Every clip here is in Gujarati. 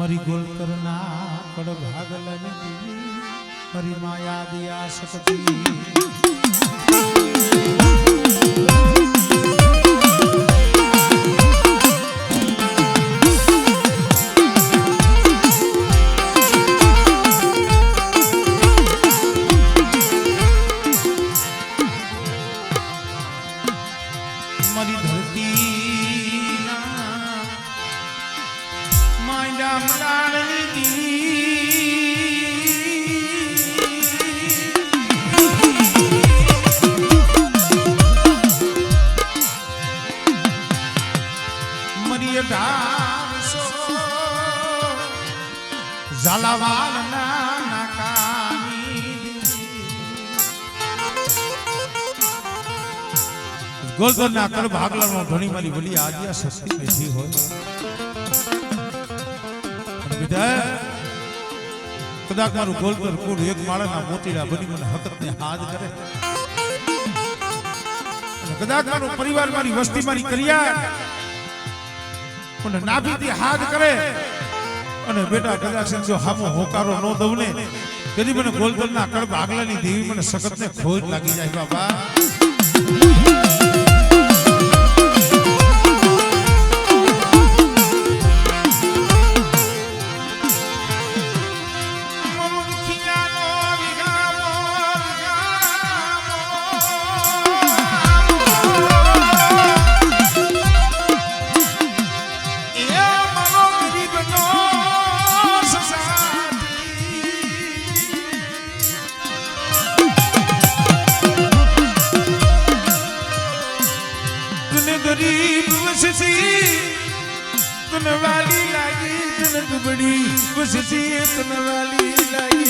मरी गोल करना कड़ भागल मरी माया दिया सकती मरी धरती माइंडा मरानी दी मरी 1800 झालावाल ना गोलकर ना कर भागला नो घणी मारी बोली आदिया शक्ति बेठी होय विजय कदाक मारू गोलकर कूड़ एक माळाना मोतीड़ा बनी मन हकत ने हाथ करे कदाक मारू परिवार मारी वस्ती मारी करिया पण नाभि थी हाथ करे अने बेटा कदाक से जो हमो होकारो नो दवने कदी मने गोलकर ना कर भागला नी देवी मने सखत ने खोज लागी जाय बाबा वाली लागी तन बड़ी खुशी तन वाली लागी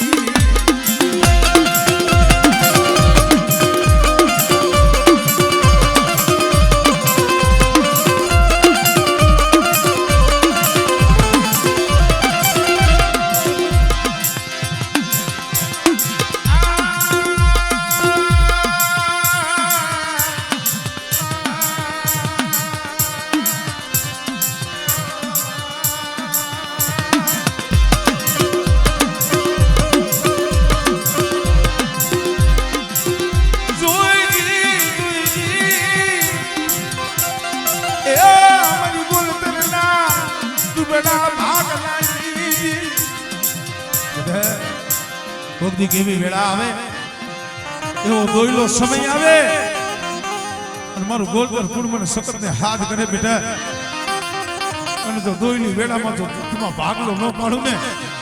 कोकदी केवी वेळा आवे एवो दोयलो समय आवे अने मारो गोलकर कुण मने सतत ने हाथ करे बेटा अने तो दोयली वेळा में तो तुमा भागलो न पाडू ने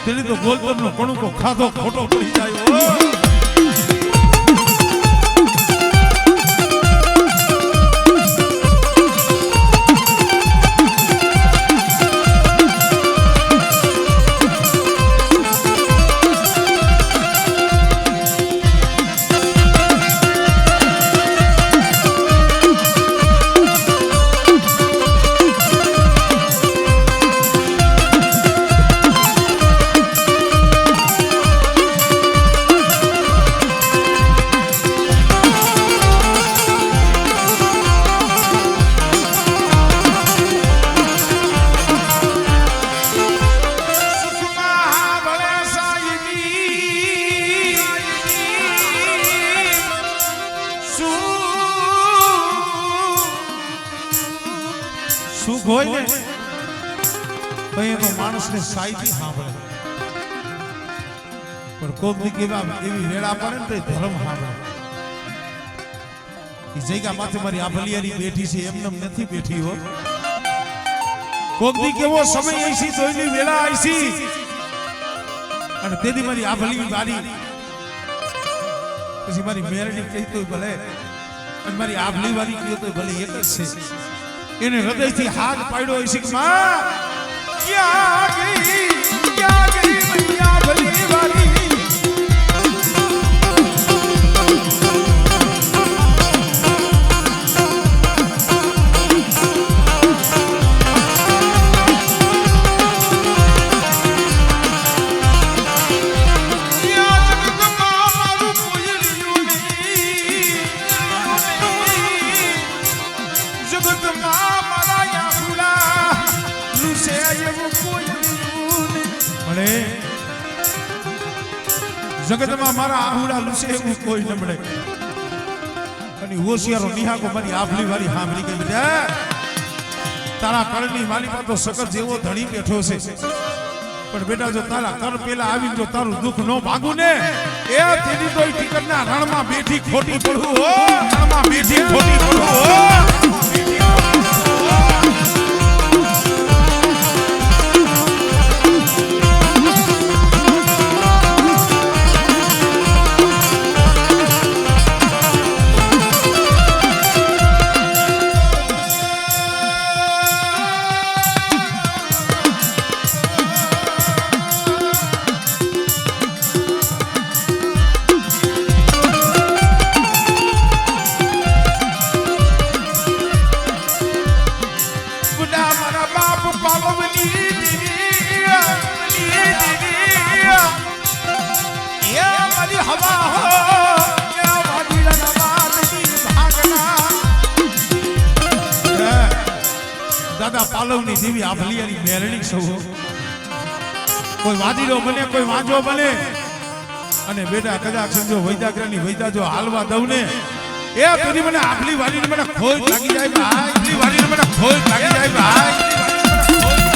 तेनी तो गोलकर नो कणु को खाधो खोटो पड़ी जायो सुख होय ने कहीं तो मानस ने साईथी सांभळे पर कोक दी केवा एवी वेळा पड़े तो धर्म सांभळे ई जग्या माथे मारी आ भलियारी बैठी छे एमनम नथी बैठी हो कोक दी केवो समय आईसी तोयनी वेळा आईसी अने तेदी मारी आ भली बारी પછી મારી મેરડી કહી તો ભલે અને મારી આભલી વારી કહી તો ભલે એક જ છે એને હૃદયથી હાથ પાડ્યો છે કે માં ક્યાં ગઈ મૈયા ભલી વારી જગત માં મારા યા ફૂલા લુસે એવું કોઈ મળે જગતમાં મારા આહુડા લૂસે એવું કોઈ ન મળે. અને હોશિયારો નિહાકો મારી આભલી વાળી સાંભળી ગઈ બેટા તારા કરણની માલિકા તો સકત જેવો ધણી બેઠો છે પણ બેટા જો તારા કર પેલા આવીને જો તારું દુઃખ ન ભાગું ને એ તેની તો ટિકટના રણમાં બેઠી ખોટી પડવું હો રણમાં બેઠી ખોટી પડવું હો. દાદા પાલવની દેવી આભલિયાની મેરણી સૌ કોઈ વાદીડો બને કોઈ વાંજો બને અને બેટા કદાચ સમજો વૈદાગ્રાની વૈદા જો હાલવા દઉં ને એ પેલી મને આભલી વાલીને મને ખોજ લાગી જાય ભાઈ આભલી વાલીને મને ખોજ લાગી જાય ભાઈ.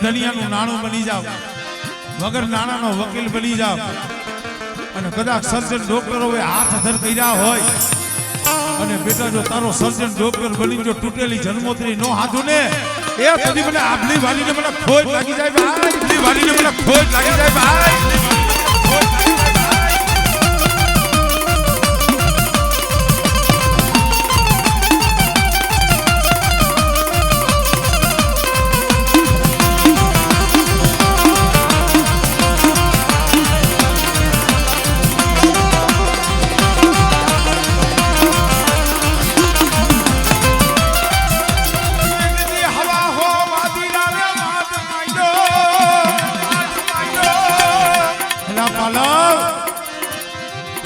ધનિયાનું નાણું બની જાવ વગર નાણાનો વકીલ બની જાવ અને કદાચ સર્જન ડોક્ટરો હાથ ધર કર્યા હોય અને બેટા જો તારો સર્જન ડોક્ટર બની જો તૂટેલી જન્મોત્રી નો હાથું ને એ કદી મને આભલી વાલીને મને ખોજ લાગી જાય ભાઈ આભલી વાલીને મને ખોજ લાગી જાય ભાઈ.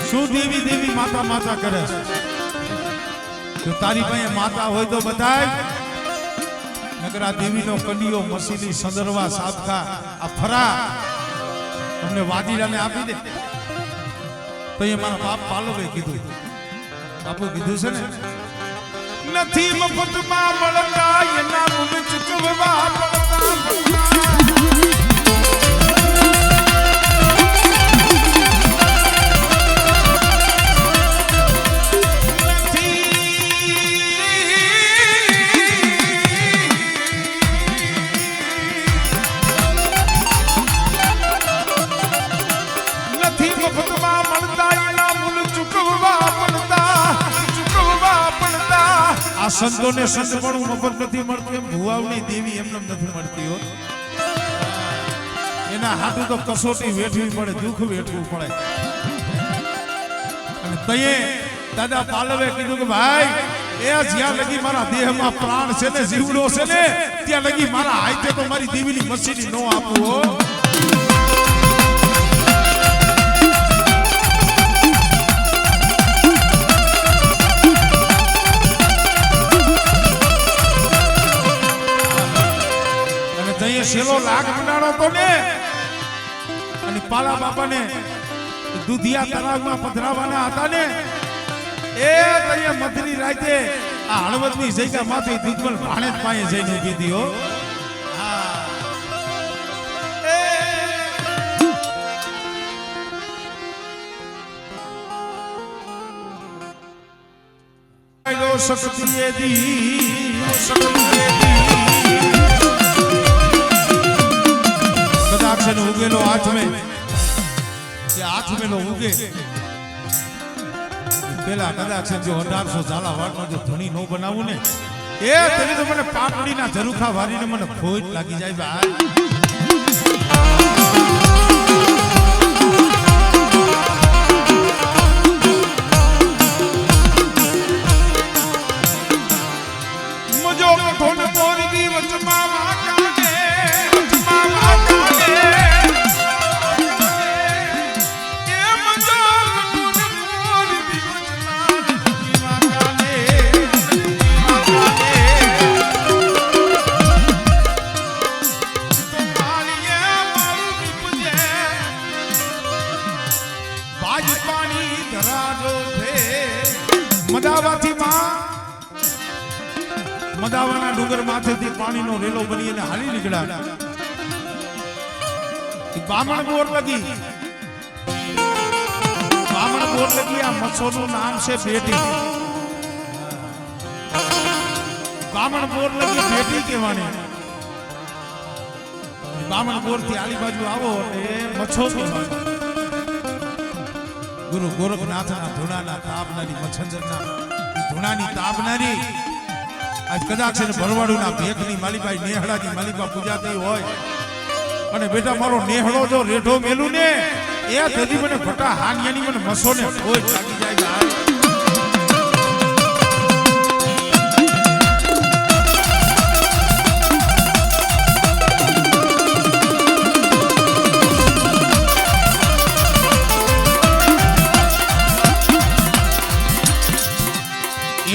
શું દેવી દેવી માતા માતા કરે છે તો તારી પાસે માતા હોય તો બતાય નગરા દેવીનો કડીઓ મસીની સંદરવા સાબકા આ ફરા તમને વાદીરાને આપી દે તો એ મારા બાપ પાલવે કીધું બાપુ કીધું છે ને નથી મફતમાં મળતા એના રૂમ ચૂકવવા પડતા. સંતોને સંત પણ મફત નથી મળતું એમ ભુવાવની દેવી એમને નથી મળતી હો એના હાથું તો કસોટી વેઠવી પડે દુઃખ વેઠવું પડે. અને તયે દાદા પાલવે કીધું કે ભાઈ એ જ્યાં લગી મારા દેહમાં પ્રાણ છે ને જીવડો છે ને ત્યાં લગી મારા હાથે તો મારી દેવીની મસીની નો આપવું હો. શેલો લાગ મંડાણો તો ને અને પાલા બાપાને દૂધિયા તળાવમાં પધરાવાના હતા ને એ તઈએ મધની રાતે આ હળવદની જગ્યા માંથી દૂધમલ ભાણેજ પાસે જઈને કીધી હો. ઉગેલો હાથ में ઉગે પેલા કદાચ જો 1800 ઝાલા વાળનો જો ધણી નો બનાવું ને એ તેની તો મને પાપડીના ઝરૂખા વારીને મને ખોટ લાગી જાય ભાઈ. મજો કોને મોરબી વચમાં વાકાને વચમાં વાકાને એ મજો કોને મોરબી વચમાં વાકાને મદાવાના ડુંગર માથેથી પાણીનો રેલો બની અને હાલી નીકળ્યા. બામણ બોર લગી આ મચ્છોનું નામ છે બેટી. બામણ બોર લગી બેટી કહેવાની. બામણ બોર થી આલી બાજુ આવો એટલે મચ્છો કહેવાય. ગુરુ ગોરખનાથના ધૂણાના તાપનારી મચ્છંદરના ધૂણાની તાપનારી આજ કદાચ છે ભરવાડુના ભેખની માલીબાઈ નેહડાની માલીબા પૂજાતી હોય અને બેટા મારો નેહડો જો રેઢો મેલું ને એ તેથી મને ભટા હાનિયાની મને મસોને કોઈ લાગી જાય.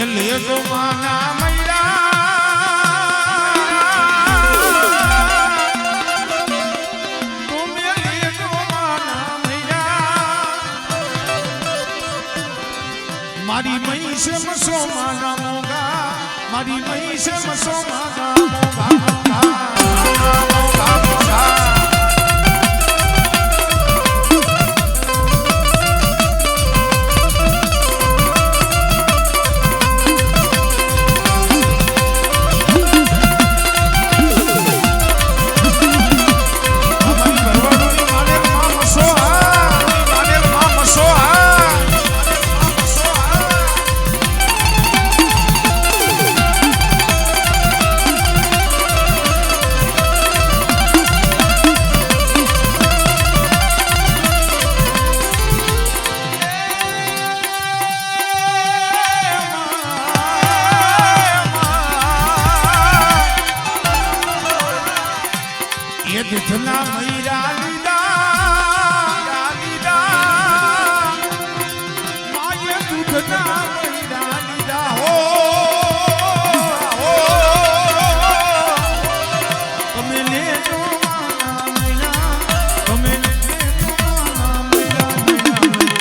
એ લે તો માના મારી મઈ છે મસો માના મોગા મારી મઈ છે મસો માના મોગા દૂધના મૈરા લીધા માએ દૂધના મૈરા લીધા હો તમે લેજો માના મૈરા તમે લેજો માના મૈરા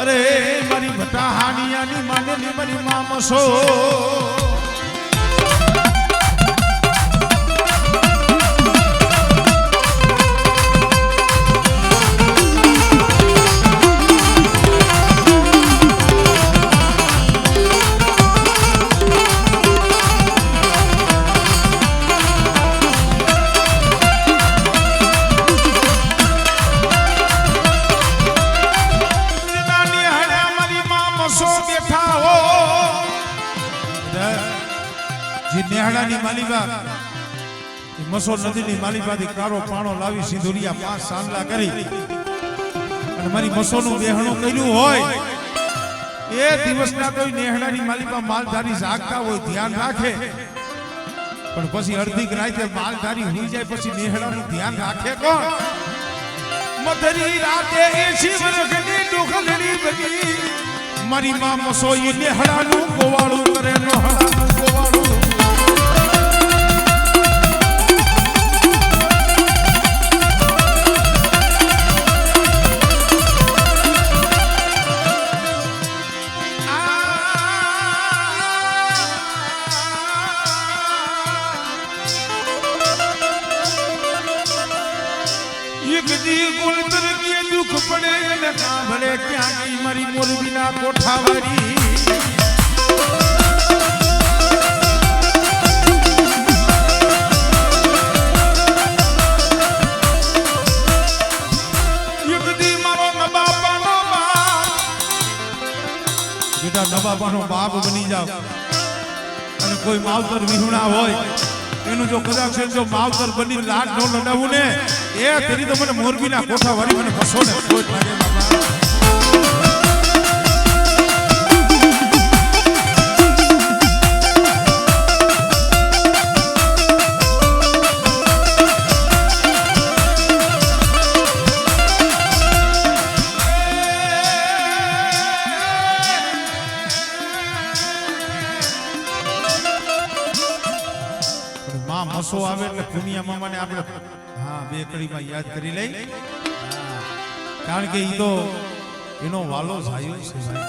અરે મારી ભટા હાનિયાની માનેલી મારી મામસો નેહડાની માલીબા મસો નદીની માલીબાથી કારો પાણો લાવી સિંધુરિયા 5 સાંડલા કરી અને મારી મસોનું બેહણું કર્યું હોય એ દિવસના કોઈ નેહડાની માલીબા માલધારી જાગતા હોય ધ્યાન રાખે પણ પછી અડધી રાતે માલધારી હોઈ જાય પછી નેહડાનું ધ્યાન રાખે કોણ? મધરી રાતે એસી વર્ષની ડોખલડી બની મારી માં મસોઈ ને હડાનું ગોવાળું કરે નો હડાનું ગોવાળું પડે ને કાંભળે ક્યાં ગઈ મારી મોરબીના કોઠાવાળી બેટા નવાબાનો બાપ બની જાવ અને કોઈ માવતર વિહુણા હોય એનું જો કદાચ જો માવતર બની લાડ નો લડાવું ને એ તેરી તો મને મોરબીના કોઠા વાળી મને ફસો ને કોઈ લાગે બાબા મસો આવે એટલે પુનિયા મામાને આપણે હા બે કડીમાં યાદ કરી લઈ કારણ કે ઈ તો એનો વાલો જાયો છે ભાઈ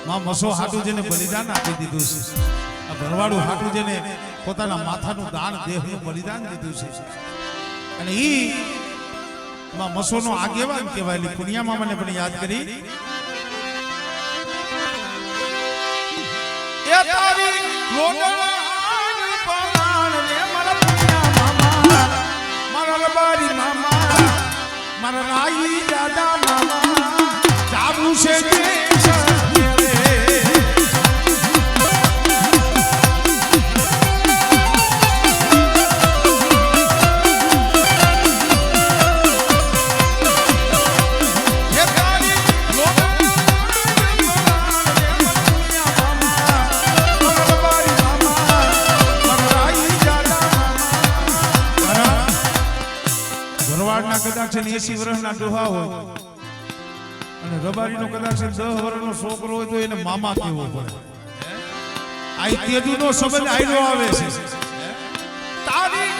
માં મસો હાટુ જેને બલિદાન આપી દીધું છે આ ભરવાડું હાટુ જેને પોતાના માથાનું દાન દેહનું બલિદાન દીધું છે અને ઈ માં મસોનો આગેવાન કહેવાય પુનિયા મામાને પણ યાદ કરી એ તારી લોડા મારા રાઈ દાદા મામા જાબુ છે કદાચ 80 વર્ષના ડોહા હોય અને રબારીનો કદાચ 10 વર્ષનો છોકરો હોય તો એને મામા કહેવો પડે આ તેજુનો સંબંધ આયલો આવે છે તારી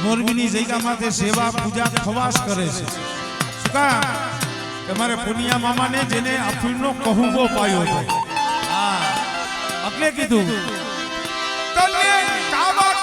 મોરબીની જગ્યામાંથી સેવા પૂજા ખવાસ કરે છે શું કા તમારે પુનિયા મામાને જેને અફીણનો કહુંબો પાયો હતો હા એટલે કીધું તને કાવા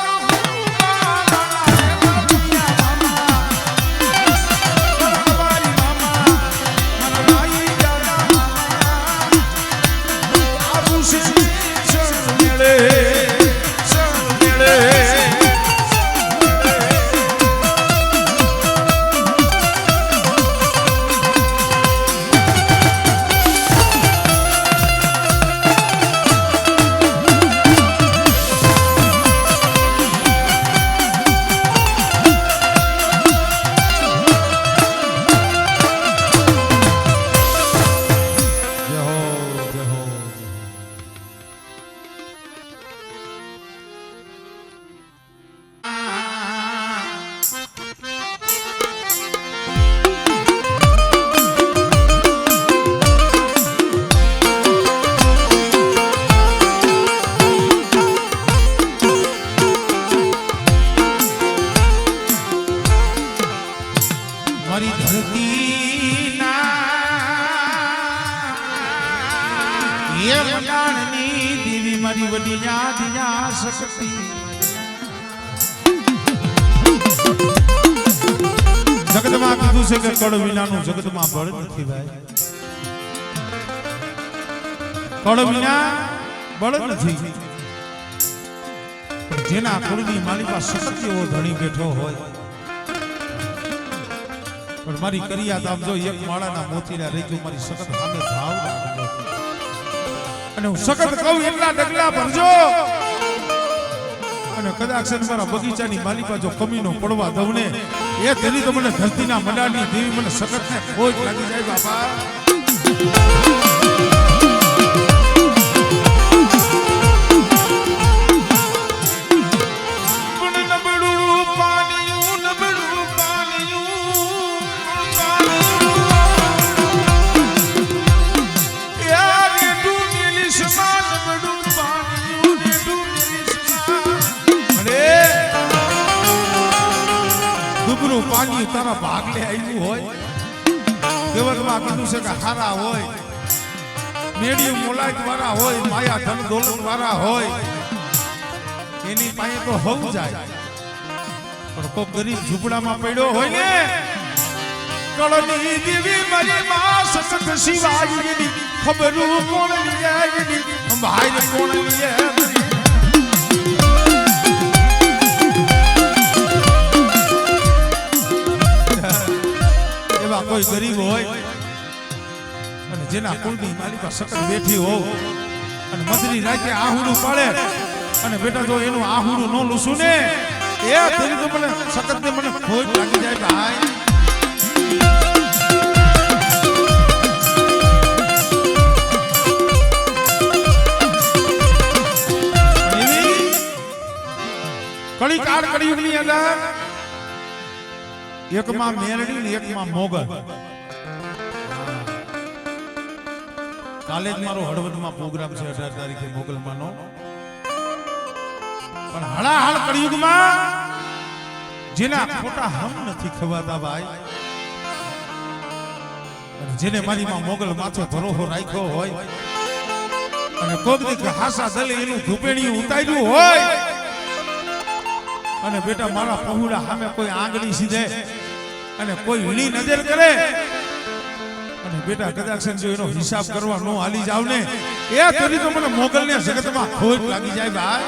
હે મંડાણની દેવી મારી વડિયા દિયા શક્તિ જગતમાં કીધું છે કે કળ વિનાનું જગતમાં બળ નથી ભાઈ કળ વિના બળ નથી જેના કુળની માલિકા શક્તિ એવો ધણી બેઠો હોય પણ મારી કરિયા તામ જો એક માળાના મોતીના રેજો મારી સખત સામે ભાવ રાખજો અને હું સખત કહું એટલા ડગલા ભરજો અને કદાચ મારા બગીચાની માલિકા જો કમીનો પડવા દઉં ને એ તેની તો મને ધરતીના મંડાણની દેવી મને સખત ને ખોજ લાગી જાય બાપા પાણી તારા ભાગલે આવ્યું હોય કેવતમાં કીધું છે કે હારા હોય મેડિયમ મોલાયત વાળા હોય માયા ધન દોલત વાળા હોય એની પાસે તો હોવું જાય પણ કોઈ ગરીબ ઝૂંપડામાં પડ્યો હોય ને કળની દેવી મારી માં સખત શિવાજીની ખબરું કોણ લીએ ભાઈ કોણ લીએ કોઈ ગરીબ હોય અને જેના કુળની માલિકા સખત બેઠી હો અને મધરી રાતે આહુડું પાડે અને બેટા જો એનું આહુડું ન લૂસું ને એ તેની તો મને સખત ને મને ખોજ લાગી જાય ભાઈ કળી કાળ કળિયુગની અંદર એકમાં મેરડી ને એકમાં મોગલ કાલે જ મારો હળવદમાં પ્રોગ્રામ છે 18 તારીખે મોગલમાંનો પણ હળાહળ કળિયુગમાં જેના ખોટા હમ નથી ખવાતા ભાઈ જેને મારી માં મોગલ માથે ભરોસો રાખ્યો હોય અને કોક દી હાસા દલે એનું ધૂપેણિયું ઉતાર્યું હોય અને બેટા મારા પહોળા સામે કોઈ આંગળી સીધે અને કોઈ હીણી નજર કરે અને બેટા કદાચ જો એનો હિસાબ કરવા નો હાલી જાવ ને એ તરી તો મને મોગલ ને જગતમાં ખોટ લાગી જાય ભાઈ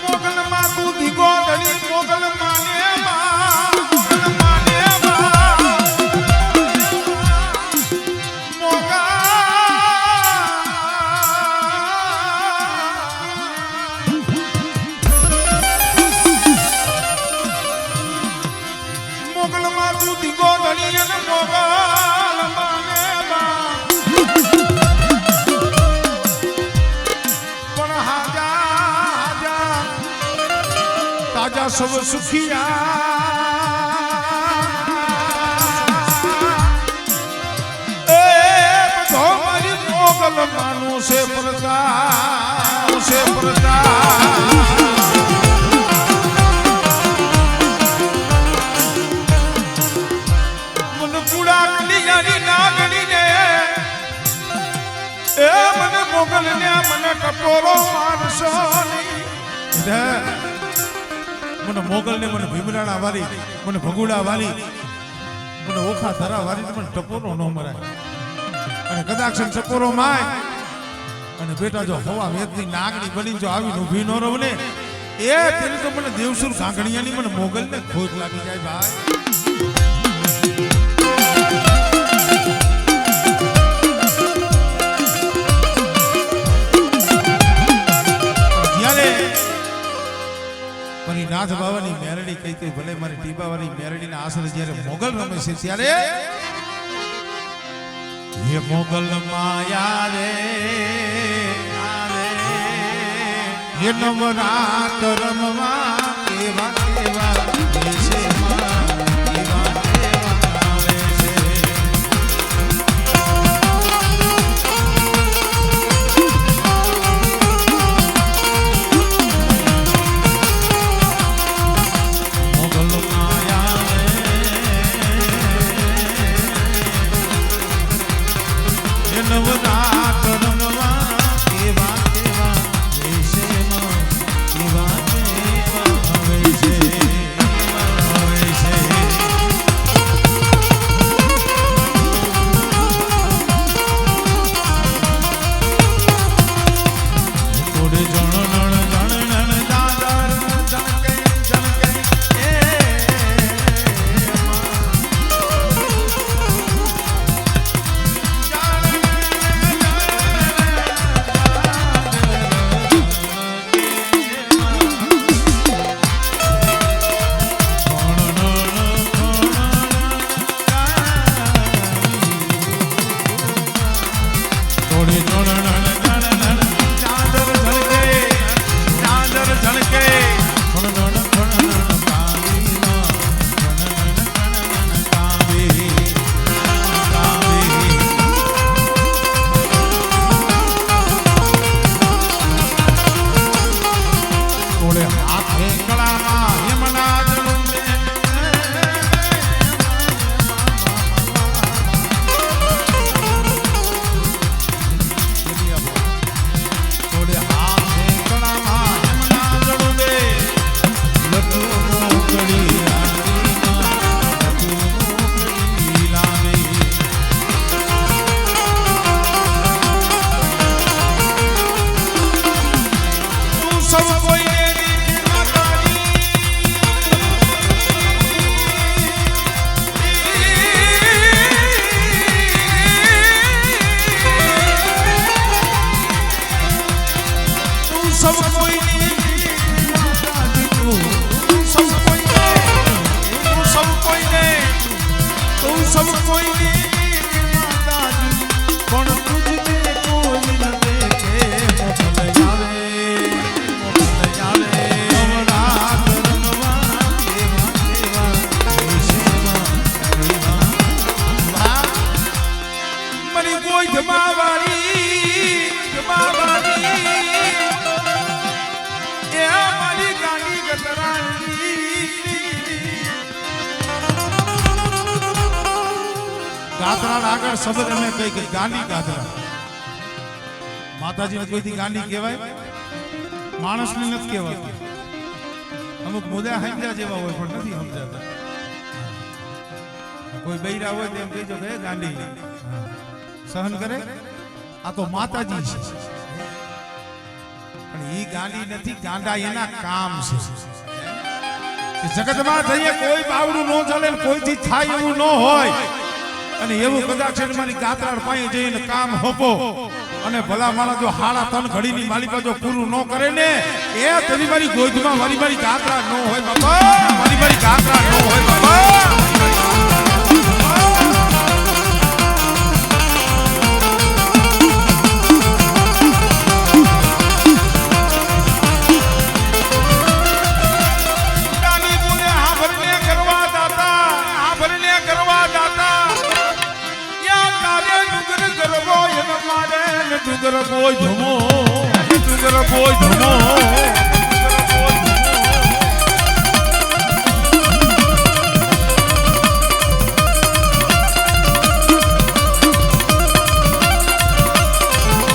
મોગલ માં તું દીગો દલી મોગલ માને सब सुखिया मारी मोगल मानो से प्रता मन पूरा कलियानी नागनी ने ए मन मोगल ने मन टपोरो मानसो મને મોગલ ને મને ભીમરાણા વાળી મને ભગુડા વાળી મને ઓખા ધરા વાળી મને ટપોરો ન મરાય અને કદાચ ટપોરો માય અને બેટા જો હવા વેદની નાગણી બની જો આવી ઊભી ન રહે ને એ તેની તો મને દેવસુર કાંગણિયાની મને મોગલ ને ખોટ લાગી જાય ભાઈ મારી નાથ બાવાની મેરડી કઈ કઈ ભલે મારી ટીબાવાની મેરડીના આશરે જ્યારે મોગલ રમે છે ત્યારે ये मोगल माया रे ये नवरात्र रमवा केवा केवा देशे માં કેવા કેવા આવે છે કળામાં યમના જળુંબે થોડે હાથે કળામાં યમના જળુંબે લટુનો કડી सब कोई सब कोई सब कोई पण तुझे कोई न देखे मोकल जावे मनी कोई जमावारी ए हमारी गाड़ी गतरानी गातरा આગળ શબ્દ અમે કહી કે ગાંડી ગાતરા માતાજીને કોઈથી ગાંડી કહેવાય માણસને નથી કહેવાતું અમુક મુદ્દા સમજ્યા જેવા હોય પણ નથી સમજાતા કોઈ બૈરા હોય તેમ કહીજો કે ગાંડી સહન કરે આ તો માતાજી છે પણ ઈ ગાંડી નથી ગાંડા એના કામ છે જગતમાં જઈએ કોઈ બાવડું ન ચાલે કોઈથી થાય એવું ન હોય અને એવું કદાચ મારી ગાતરાડ પાસે જઈને કામ હોપો અને ભલા માણસ જો હાડા તન ઘડીની માલિકા જો પૂરું ન કરે ને એ તેની મારી ગોદમાં મારી ગાતરાડ ન હોય બાપા મારી ગાતરાડ ન હોય બાપા डूंगर बोय धमो डूंगर बोय धमो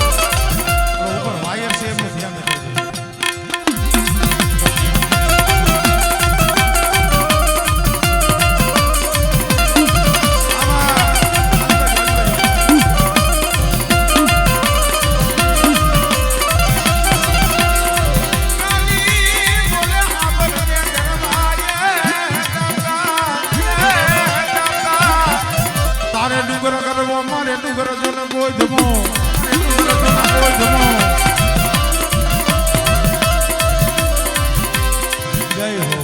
ऊपर वायर से में ध्यान डूंगर करवो मारे डूंगर जन बोय धमो बोय धमो जय हो।